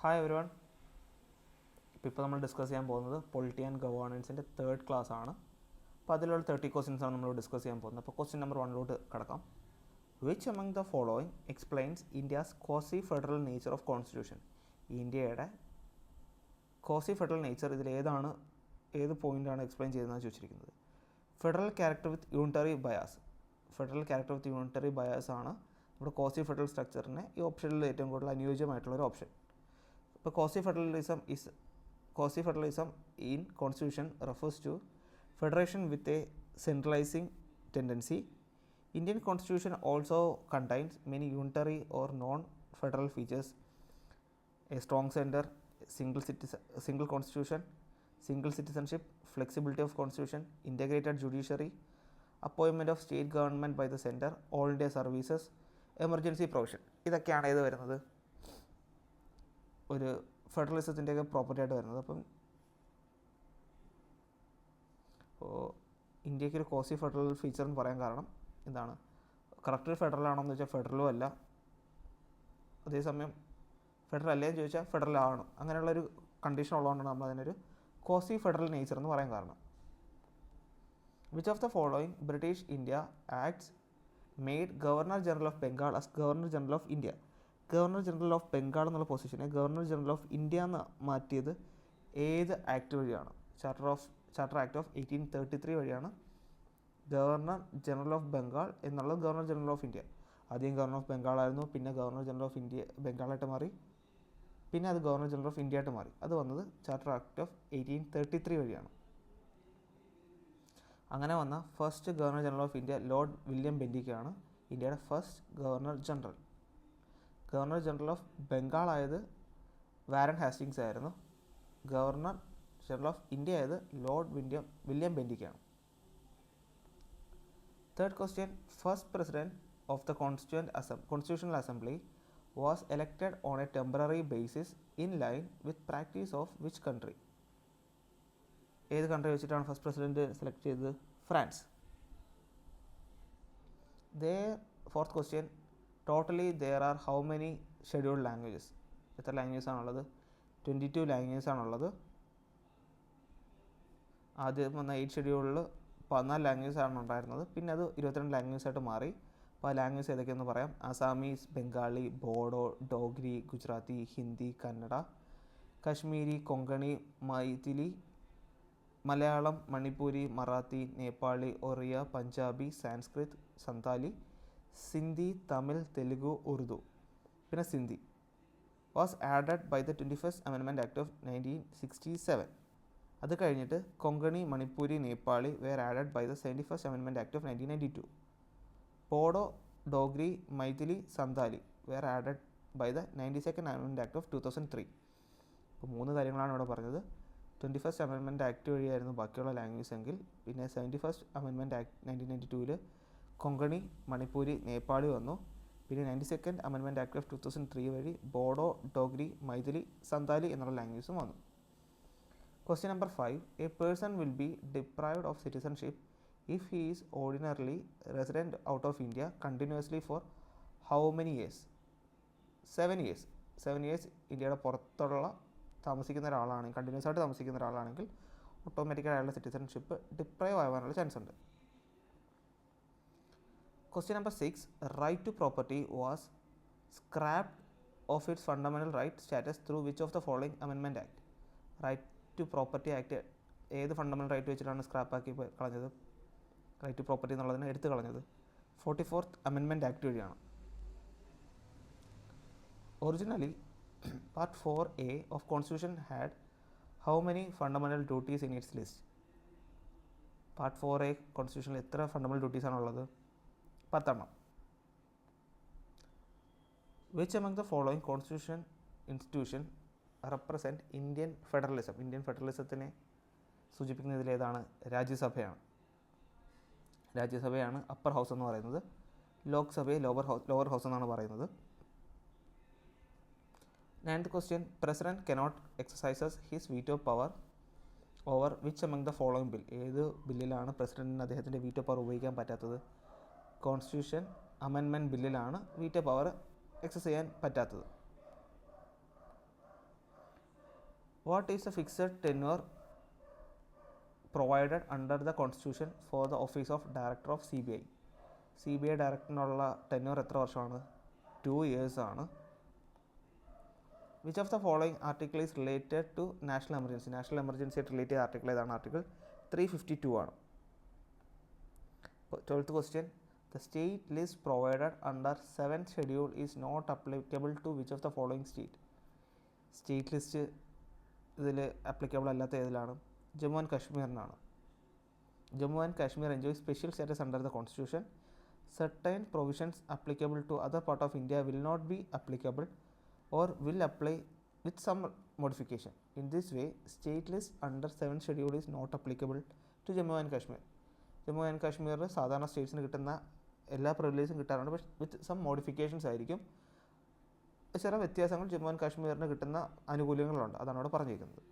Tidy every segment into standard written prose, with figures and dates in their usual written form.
Hi every one. ഇപ്പോൾ നമ്മൾ discuss ചെയ്യാൻ പോകുന്നത് പൊളിറ്റി ആൻഡ് ഗവേണൻസിൻ്റെ തേർഡ് ക്ലാസ് ആണ്. അപ്പോൾ അതിലുള്ള 30 ക്വസ്റ്റ്യൻസ് ആണ് നമ്മൾ ഡിസ്കസ് ചെയ്യാൻ പോകുന്നത്. അപ്പോൾ ക്വസ്റ്റ്യൻ നമ്പർ 1 കടക്കാം. Which among the following explains India's quasi federal nature of constitution? ഇന്ത്യയുടെ ക്വാസി ഫെഡറൽ നേച്ചർ ഏത് പോയിൻ്റാണ് എക്സ്പ്ലെയിൻ ചെയ്യുന്നതെന്ന് ചോദിച്ചിരിക്കുന്നത്. Federal character with unitary bias. Federal character with unitary bias ആണ് നമ്മുടെ ക്വാസി ഫെഡറൽ സ്ട്രക്ചറിനെ ഈ ഓപ്ഷനിൽ ഏറ്റവും കൂടുതൽ അനുയോജ്യമായിട്ടുള്ളൊരു ഓപ്ഷൻ. ഇപ്പോൾ quasi federalism in constitution refers to federation with a centralising tendency. Indian constitution also contains many unitary or non-federal features: a strong center, single constitution, single citizenship, flexibility of constitution, integrated judiciary, appointment of state government by the center, all India services, emergency provision. ഇതൊക്കെയാണ് ഏത് വരുന്നത്, ഒരു ഫെഡറലിസത്തിൻ്റെയൊക്കെ property ആയിട്ട് വരുന്നത്. അപ്പം ഇന്ത്യക്ക് ഒരു quasi federal feature എന്ന് പറയാൻ കാരണം എന്താണ്? കറക്റ്റ് ഫെഡറൽ ആണോ എന്ന് ചോദിച്ചാൽ ഫെഡറലും അല്ല, അതേസമയം ഫെഡറൽ അല്ലേന്ന് ചോദിച്ചാൽ ഫെഡറൽ ആണ്. അങ്ങനെയുള്ളൊരു കണ്ടീഷൻ ഉള്ളതുകൊണ്ടാണ് നമ്മൾ അതിനൊരു ക്വാസി ഫെഡറൽ നേച്ചർ എന്ന് പറയാൻ കാരണം. Which of the following British India acts made governor general of Bengal as governor general of India? Governor general of Bengal എന്നുള്ള പൊസിഷനെ ഗവർണർ ജനറൽ ഓഫ് ഇന്ത്യ എന്ന് മാറ്റിയത് ഏത് ആക്ട് വഴിയാണ്? ചാർട്ടർ ആക്ട് ഓഫ് 1833 വഴിയാണ് ഗവർണർ ജനറൽ ഓഫ് ബംഗാൾ എന്നുള്ളത് ഗവർണർ ജനറൽ ഓഫ് ഇന്ത്യ. ആദ്യം governor of Bengal ആയിരുന്നു, പിന്നെ ഗവർണർ ജനറൽ ഓഫ് ഇന്ത്യ ബംഗാളായിട്ട് മാറി, പിന്നെ അത് ഗവർണർ ജനറൽ ഓഫ് ഇന്ത്യ ആയിട്ട് മാറി. അത് വന്നത് ചാർട്ടർ ആക്ട് ഓഫ് 1833 വഴിയാണ്. അങ്ങനെ വന്ന first governor general of India lord William ബെൻറ്റിക്കാണ് ഇന്ത്യയുടെ first governor general. Governor general of Bengal ആയത് വാരൻ ഹാസ്റ്റിങ്സ് ആയിരുന്നു. Governor general of India lord William William ബെൻറ്റിക്കാണ്. Third question, first president of the Constitutional Assembly was elected on a temporary basis in line with practice of which country? ഏത് country വെച്ചിട്ടാണ് first president select ചെയ്തത്? France. Fourth question, totally there are how many scheduled languages? എത്ര languages ആണുള്ളത്? 22 languages ആണുള്ളത്. ആദ്യം വന്ന 8 ഷെഡ്യൂളിൽ 14 languages ആണ് ഉണ്ടായിരുന്നത്, പിന്നെ അത് 22 ലാംഗ്വേജസ് ആയിട്ട് മാറി. അപ്പോൾ ആ ലാംഗ്വേജ് ഏതൊക്കെയെന്ന് പറയാം. ആസാമീസ്, ബംഗാളി, ബോഡോ, ഡോഗ്രി, ഗുജറാത്തി, ഹിന്ദി, കന്നഡ, കശ്മീരി, കൊങ്കണി, മൈഥിലി, മലയാളം, മണിപ്പൂരി, മറാത്തി, നേപ്പാളി, ഒറിയ, പഞ്ചാബി, സാൻസ്ക്രിത്, സന്താലി, സിന്ധി, തമിഴ്, തെലുഗു, ഉറുദു, പിന്നെ Sindhi. Was added by the 21st Amendment Act of 1967. അത് കഴിഞ്ഞിട്ട് Konkani, Manipuri, Nepali were added by the 71st Amendment Act of 1992. Bodo, Dogri, Maithili, Santali were added by the 92nd Amendment Act of 2003. അപ്പോൾ 3 കാര്യങ്ങളാണ് ഇവിടെ പറഞ്ഞത്. 21st Amendment Act വഴിയായിരുന്നു ബാക്കിയുള്ള ലാംഗ്വേജ് എങ്കിൽ, പിന്നെ 71st Amendment Act 1992 Konkani, Manipuri, Nepali വന്നു. പിന്നെ 92nd Amendment Act of 2003 വഴി ബോഡോ, ഡോഗ്രി, മൈഥിലി, സന്താലി എന്നുള്ള ലാംഗ്വേജും വന്നു. Question number 5. A person will be deprived of citizenship if he is ordinarily resident out of India continuously for how many years? 7 years. 7 years ഇന്ത്യയുടെ പുറത്തുള്ള താമസിക്കുന്ന ഒരാളാണെങ്കിൽ, continuous ആയിട്ട് താമസിക്കുന്ന ഒരാളാണെങ്കിൽ ഓട്ടോമാറ്റിക്കായി അയാളുടെ സിറ്റിസൺഷിപ്പ് ഡിപ്രൈവ് ആവാനുള്ള ചാൻസ് ഉണ്ട്. Question number 6. Right to property was scrapped of its fundamental right status through which of the following Amendment Act? Right to property act ഏത് ഫണ്ടമെൻ്റൽ റൈറ്റ് വെച്ചിട്ടാണ് സ്ക്രാപ്പാക്കി കളഞ്ഞത്? റൈറ്റ് ടു പ്രോപ്പർട്ടി എന്നുള്ളതിനെ എടുത്തു കളഞ്ഞത് 44th Amendment Act വഴിയാണ്. Originally part 4A of constitution had how many fundamental duties in its list? Part 4A കോൺസ്റ്റിറ്റ്യൂഷനിൽ എത്ര ഫണ്ടമെൻ്റൽ ഡ്യൂട്ടീസ് ആണുള്ളത്? 10. Which among the following constitution institution represent Indian ഫെഡറലിസത്തിനെ സൂചിപ്പിക്കുന്നതിൽ ഏതാണ്? രാജ്യസഭയാണ് അപ്പർ ഹൗസ് എന്ന് പറയുന്നത്. ലോക്സഭയെ ലോവർ ഹൗസ് എന്നാണ് പറയുന്നത്. 9th question, president cannot exercises his veto power over which among the following bill? ഏത് ബില്ലിലാണ് പ്രസിഡന്റിന് അദ്ദേഹത്തിൻ്റെ വീറ്റോ പവർ ഉപയോഗിക്കാൻ പറ്റാത്തത്? കോൺസ്റ്റിറ്റ്യൂഷൻ അമെൻമെൻറ്റ് ബില്ലിലാണ് വീറ്റോ പവർ എക്സസ് ചെയ്യാൻ പറ്റാത്തത്. What is a fixed tenure provided under the constitution for the office of director of CBI? CBI ഡയറക്ടറിനുള്ള ടെന്യൂർ എത്ര വർഷമാണ്? 2 years ആണ്. Which of the following article is related to national emergency? National emergency ആയിട്ട് relate ചെയ്ത article ഏതാണ്? Article 352 ആണ്. 12th question. The state list provided under 7th schedule is not applicable to which of the following state? State list ഇതിൽ applicable അല്ലാത്ത ഏതിലാണ്? Jammu and കാശ്മീരിനാണ്. Jammu and Kashmir enjoy special status under the constitution. Certain provisions applicable to other part of India will not be applicable or will apply with some modification. In this way, state list under 7th schedule is not applicable to Jammu and Kashmir. Jammu and കാശ്മീരിൽ സാധാരണ സ്റ്റേറ്റ്സിന് കിട്ടുന്ന എല്ലാ പ്രിവിലേജും കിട്ടാറുണ്ട്, പക്ഷേ with some modifications ആയിരിക്കും. ചില വ്യത്യാസങ്ങൾ Jammu and കാശ്മീരിന് കിട്ടുന്ന ആനുകൂല്യങ്ങളുണ്ട്, അതാണ് അവിടെ പറഞ്ഞിരിക്കുന്നത്.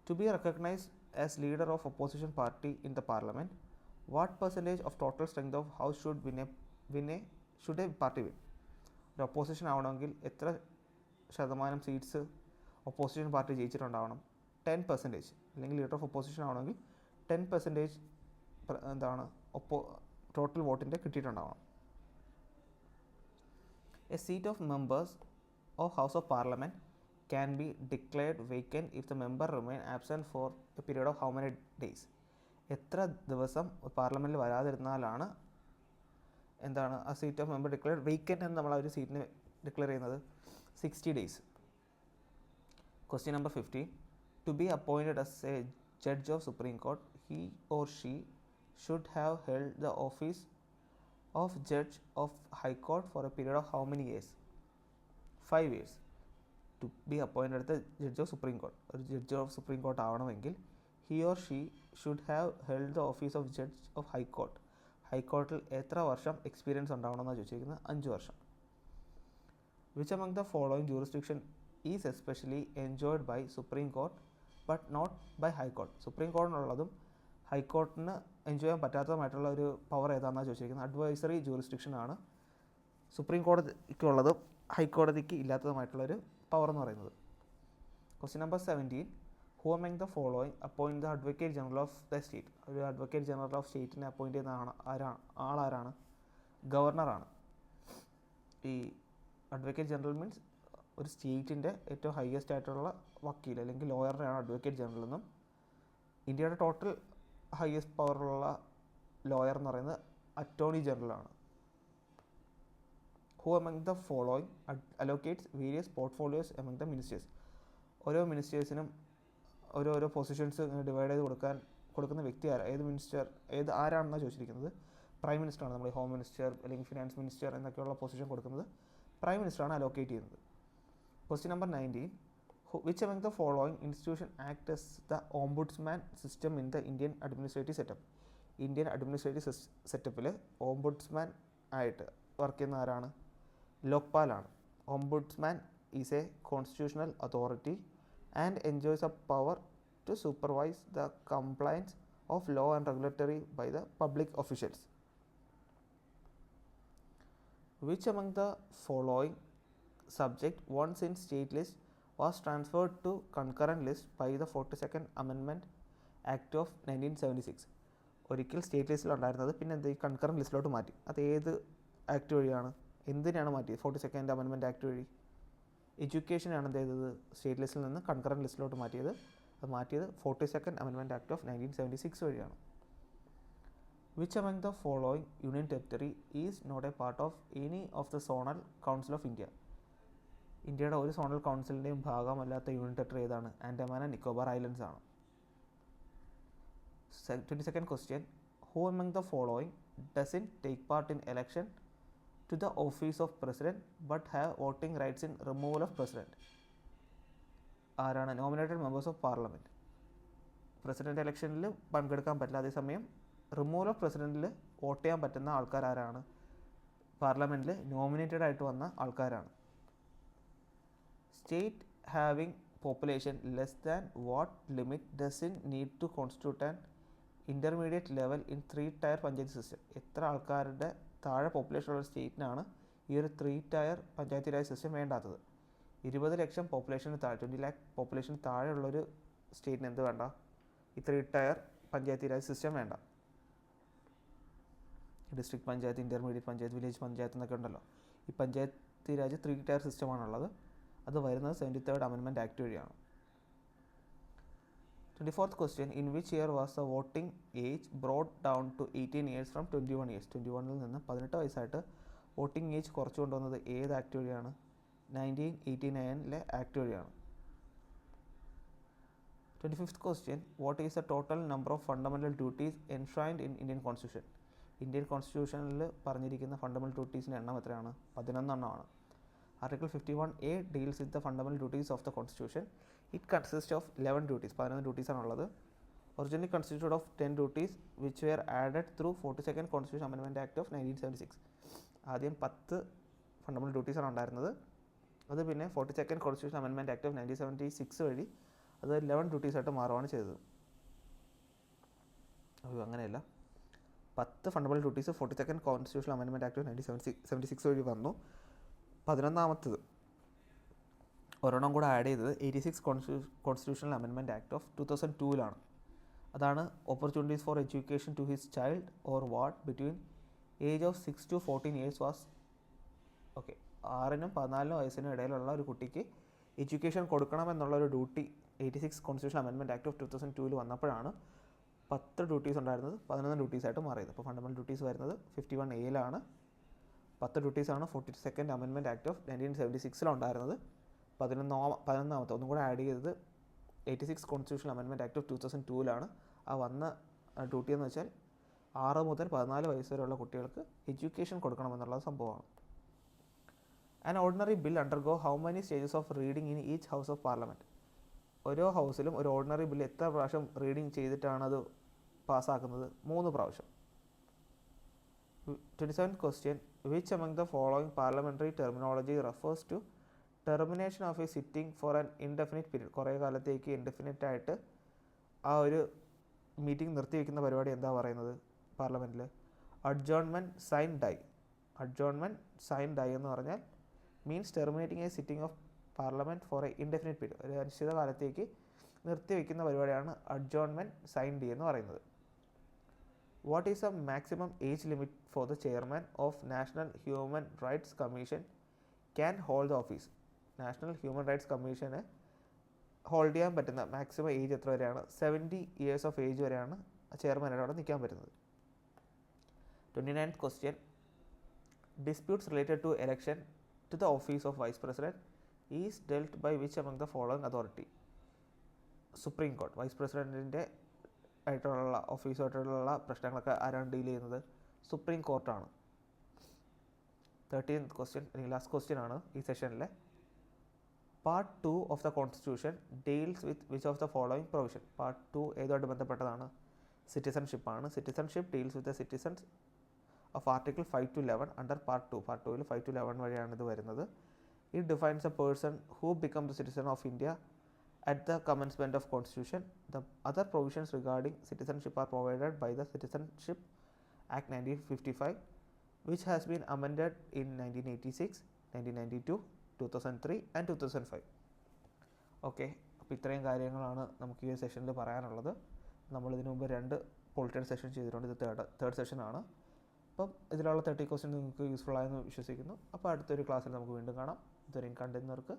To be recognised as leader of opposition party in the parliament, what percentage of total strength of house should a party win? ഒരു ഒപ്പോസിഷൻ ആവണമെങ്കിൽ എത്ര ശതമാനം സീറ്റ്സ് ഒപ്പോസിഷൻ പാർട്ടി ജയിച്ചിട്ടുണ്ടാവണം? 10%. അല്ലെങ്കിൽ ലീഡർ ഓഫ് ഒപ്പോസിഷൻ ആവണമെങ്കിൽ 10% എന്താണ് ടോട്ടൽ വോട്ടിൻ്റെ കിട്ടിയിട്ടുണ്ടാവണം. A seat of members of house of parliament can be declared vacant if the member remain absent for a period of how many days? എത്ര ദിവസം പാർലമെൻറ്റിൽ വരാതിരുന്നാലാണ് എന്താണ് ആ seat of member declared vacant എന്ന് നമ്മൾ ആ ഒരു സീറ്റിന് ഡിക്ലെയർ ചെയ്യുന്നത്? 60 days. Question number 15. To be appointed as a judge of supreme Court, he or she should have held the office of judge of high court for a period of how many years? 5 years. To be appointed the judge of supreme court, ഒരു judge of supreme court ആവണമെങ്കിൽ he or she should have held the office of judge of high court. ഹൈക്കോർട്ടിൽ എത്ര വർഷം experience ഉണ്ടാവണമെന്നാണ് ചോദിച്ചിരിക്കുന്നത്? 5 വർഷം. Which among the following jurisdiction is especially enjoyed by Supreme Court but not by High Court? Supreme കോർട്ടിനുള്ളതും ഹൈക്കോർട്ടിന് enjoy ചെയ്യാൻ പറ്റാത്തതുമായിട്ടുള്ള ഒരു power ഏതാണെന്നാണ് ചോദിച്ചിരിക്കുന്നത്? അഡ്വൈസറി ജൂറിസ്ഡിക്ഷൻ ആണ് സുപ്രീം കോടതിക്കുള്ളതും ഹൈക്കോടതിക്ക് ഇല്ലാത്തതുമായിട്ടുള്ളൊരു പവർ എന്ന് പറയുന്നത്. Question number 17. Who among the following appoint the Advocate General of the state? ഒരു അഡ്വക്കേറ്റ് ജനറൽ ഓഫ് സ്റ്റേറ്റിനെ അപ്പോയിൻറ്റ് ചെയ്യുന്ന ആളാരാണ്? ഗവർണറാണ്. ഈ അഡ്വക്കേറ്റ് ജനറൽ മീൻസ് ഒരു സ്റ്റേറ്റിൻ്റെ ഏറ്റവും ഹയസ്റ്റ് ആയിട്ടുള്ള വക്കീൽ അല്ലെങ്കിൽ ലോയറിനെയാണ് അഡ്വക്കേറ്റ് ജനറൽ എന്നും. ഇന്ത്യയുടെ ടോട്ടൽ ഹയസ്റ്റ് പവറുള്ള ലോയർ എന്ന് പറയുന്നത് attorney ജനറലാണ്. Who among the following allocates various portfolios among the ministers? ഓരോ മിനിസ്റ്റേഴ്സിനും ഓരോരോ പൊസിഷൻസ് ഡിവൈഡ് ചെയ്ത് കൊടുക്കുന്ന വ്യക്തി ആരാണെന്നാണ് ചോദിച്ചിരിക്കുന്നത്? പ്രൈം മിനിസ്റ്ററാണ്. നമ്മൾ ഹോം മിനിസ്റ്റർ അല്ലെങ്കിൽ ഫിനാൻസ് മിനിസ്റ്റർ എന്നൊക്കെയുള്ള പൊസിഷൻ കൊടുക്കുന്നത് പ്രൈം മിനിസ്റ്ററാണ് അലോക്കേറ്റ് ചെയ്യുന്നത്. Question number 19. Which among the following institution act as the ombudsman system in the Indian administrative setup? Indian administrative സെറ്റപ്പിൽ ഓംബുഡ്സ്മാൻ ആയിട്ട് വർക്ക് ചെയ്യുന്ന ആരാണ്? ലോക്പാലാണ്. Ombudsman is a constitutional authority and enjoys a power to supervise the compliance of law and regulatory by the public officials. Which among the following subject once in state list was transferred to concurrent list by the 42nd Amendment Act of 1976? ഒരിക്കൽ state ലിസ്റ്റിലുണ്ടായിരുന്നത് പിന്നെ എന്ത് concurrent ലിസ്റ്റിലോട്ട് മാറ്റി. അത് ഏത് act വഴിയാണ്? എന്തിനാണ് മാറ്റിയത്? 42nd Amendment Act വഴി. എഡ്യൂക്കേഷനാണ് എന്ത് ചെയ്തത്? സ്റ്റേറ്റ് ലിസ്റ്റിൽ നിന്ന് കൺകറൻറ്റ് ലിസ്റ്റിലോട്ട് മാറ്റിയത്. അത് മാറ്റിയത് 42nd Amendment Act of 1976 വഴിയാണ്. Which among the following union territory is not a part of any of the zonal council of India? ഇന്ത്യയുടെ ഒരു സോണൽ കൗൺസിലിൻ്റെയും ഭാഗമല്ലാത്ത യൂണിയൻ ടെറിട്ടറി ഏതാണ്? ആൻഡമാൻ ആൻഡ് നിക്കോബാർ ഐലൻഡ്സ് ആണ്. 22nd question. Who among the following doesn't take part in election to the office of president but have voting rights in removal of president? ആരാണ്? Nominated members of parliament. President ഇലക്ഷനിൽ പങ്കെടുക്കാൻ പറ്റില്ല, അതേസമയം removal of പ്രസിഡൻറ്റിൽ vote ചെയ്യാൻ പറ്റുന്ന ആൾക്കാർ ആരാണ്? പാർലമെൻറ്റിൽ നോമിനേറ്റഡ് ആയിട്ട് വന്ന ആൾക്കാരാണ്. State having population less than what limit doesn't need to constitute an intermediate level in 3-tier panchayat system? എത്ര ആൾക്കാരുടെ താഴെ പോപ്പുലേഷൻ ഉള്ള സ്റ്റേറ്റിനാണ് ഈ ഒരു 3-tier പഞ്ചായത്ത് രാജ് സിസ്റ്റം വേണ്ടാത്തത്? 20 ലക്ഷം പോപ്പുലേഷന് താഴെ 20 lakh പോപ്പുലേഷൻ താഴെയുള്ളൊരു സ്റ്റേറ്റിന് എന്ത് വേണ്ട, ഈ 3 ടയർ പഞ്ചായത്തി രാജ് സിസ്റ്റം വേണ്ട. District panchayat, intermediate panchayat, village panchayat എന്നൊക്കെ ഉണ്ടല്ലോ. ഈ പഞ്ചായത്തി രാജ് 3 ടയർ സിസ്റ്റമാണുള്ളത്. അത് വരുന്നത് 73rd Amendment Act വഴിയാണ്. 24th question, in which year was the voting age brought down to 18 years from 21 years? 21-ൽ നിന്ന് 18 വയസ്സായിട്ട് വോട്ടിംഗ് ഏജ് കുറച്ചു കൊണ്ടുവന്നത് ഏത് ആക്ട് വഴിയാണ്? 1989-ലെ ആക്ട് വഴിയാണ്. 25th question, what is the total number of fundamental duties enshrined in Indian Constitution? Indian കോൺസ്റ്റിറ്റ്യൂഷനിൽ പറഞ്ഞിരിക്കുന്ന fundamental ഡ്യൂട്ടീസിൻ്റെ എണ്ണം എത്രയാണ്? 11 എണ്ണമാണ്. Article 51A deals with the fundamental duties of the Constitution. It consists of 11 duties. 11 duties ആണുള്ളത്. Originally consisted of 10 duties which were added through 42nd Constitution Amendment Act of 1976. ആദ്യം 10 fundamental duties ആണ് ഉണ്ടായിരുന്നത്. അത് പിന്നെ 42nd Constitution Amendment Act of 1976 വഴി അത് 11 duties ആയിട്ട് മാറുകയാണ് ചെയ്തത്. അങ്ങനെയല്ല, 10 fundamental duties 42nd Constitution Amendment Act of 1976 വഴി വന്നു. 11ാമത്തത് ഒരെണ്ണം കൂടെ ആഡ് ചെയ്തത് 86 കോൺസ്റ്റിറ്റ്യൂഷണൽ അമെൻമെൻറ്റ് ആക്ട് ഓഫ് 2002-ലാണ്. അതാണ് opportunities for education to his child or ward between age of 6 to 14 years was. Okay, 6-നും 14 വയസ്സിനും ഇടയിലുള്ള ഒരു കുട്ടിക്ക് എഡ്യൂക്കേഷൻ കൊടുക്കണമെന്നുള്ളൊരു duty 86 constitution amendment act of 2002 വന്നപ്പോഴാണ് 10 ഡ്യൂട്ടീസ് ഉണ്ടായിരുന്നത് 11 ഡ്യൂട്ടീസായിട്ട് മാറിയത്. അപ്പോൾ ഫണ്ടമെൻ്റൽ ഡ്യൂട്ടീസ് വരുന്നത് 51A-ലാണ്. 10 ഡ്യൂട്ടീസാണ് 42nd Amendment Act of 1976-ലുണ്ടായിരുന്നത്. 11ാമത്തെ ഒന്നും കൂടെ ആഡ് ചെയ്തത് 86 കോൺസ്റ്റിറ്റ്യൂഷൻ അമെൻമെൻറ്റ് ആക്ട് ഓഫ് 2002-ലാണ്. ആ വന്ന ഡ്യൂട്ടി എന്ന് വെച്ചാൽ 6 മുതൽ 14 വയസ്സ് വരെയുള്ള കുട്ടികൾക്ക് എഡ്യൂക്കേഷൻ കൊടുക്കണമെന്നുള്ള സംഭവമാണ്. An ordinary bill undergo how many stages of reading in each house of parliament? ഓരോ ഹൗസിലും ഒരു ഓർഡിനറി ബിൽ എത്ര പ്രാവശ്യം റീഡിംഗ് ചെയ്തിട്ടാണ് അത് പാസ്സാക്കുന്നത്? 3 പ്രാവശ്യം. 27th question, which among the following parliamentary terminology refers to termination of a sitting for an indefinite period? കുറേ കാലത്തേക്ക് indefinite ആയിട്ട് ആ ഒരു മീറ്റിംഗ് നിർത്തിവെക്കുന്ന പരിപാടി എന്താ പറയുന്നത് പാർലമെൻറ്റിൽ? Adjournment sine die. Adjournment sine die എന്ന് പറഞ്ഞാൽ means terminating a sitting of parliament for a indefinite period. ഒരു അനിശ്ചിത കാലത്തേക്ക് നിർത്തിവെക്കുന്ന പരിപാടിയാണ് അഡ്ജോൺമെൻറ്റ് സൈൻ ഡി എന്ന് പറയുന്നത്. What is the maximum age limit for the chairman of National Human Rights Commission can hold the office? National human rights commission hold ചെയ്യാൻ പറ്റുന്ന maximum age എത്ര വരെയാണ്? 70 years ഓഫ് ഏജ് വരെയാണ് ചെയർമാനായിട്ട് അവിടെ നിൽക്കാൻ പറ്റുന്നത്. 29th question, disputes related to election to the office of vice president is dealt by which among the following authority? Supreme Court. Vice പ്രസിഡൻറ്റിൻ്റെ ആയിട്ടുള്ള ഓഫീസുമായിട്ടുള്ള പ്രശ്നങ്ങളൊക്കെ ആരാണ് ഡീൽ ചെയ്യുന്നത്? സുപ്രീം കോർട്ടാണ്. 13th question, ലാസ്റ്റ് ക്വസ്റ്റ്യൻ ആണ് ഈ സെഷനിലെ. Part 2 of the constitution deals with which of the following provision? Part 2 ഏതുമായിട്ട് ബന്ധപ്പെട്ടതാണ്? സിറ്റിസൺഷിപ്പാണ്. Citizenship deals with the citizens of article 5 to 11 under part 2. Part 2-ൽ 5 to 11 വഴിയാണ് ഇത് വരുന്നത്. It defines a person who become the citizen of India at the commencement of constitution. The other provisions regarding citizenship are provided by the Citizenship Act 1955 which has been amended in 1986, 1992, 2003 and 2005. Okay, അപ്പോൾ ഇത്രയും കാര്യങ്ങളാണ് നമുക്ക് ഈ സെഷനിൽ പറയാനുള്ളത്. നമ്മളിതിനു മുമ്പ് 2 political session ചെയ്തിട്ടുണ്ട്. ഇത് തേർഡ് സെഷനാണ്. അപ്പം ഇതിലുള്ള 30 ക്വസ്റ്റ്യൻ നിങ്ങൾക്ക് യൂസ്ഫുൾ ആയെന്ന് വിശ്വസിക്കുന്നു. അപ്പോൾ അടുത്തൊരു ക്ലാസ്സിൽ നമുക്ക് വീണ്ടും കാണാം. ഇതുവരെയും കണ്ടുന്നവർക്ക്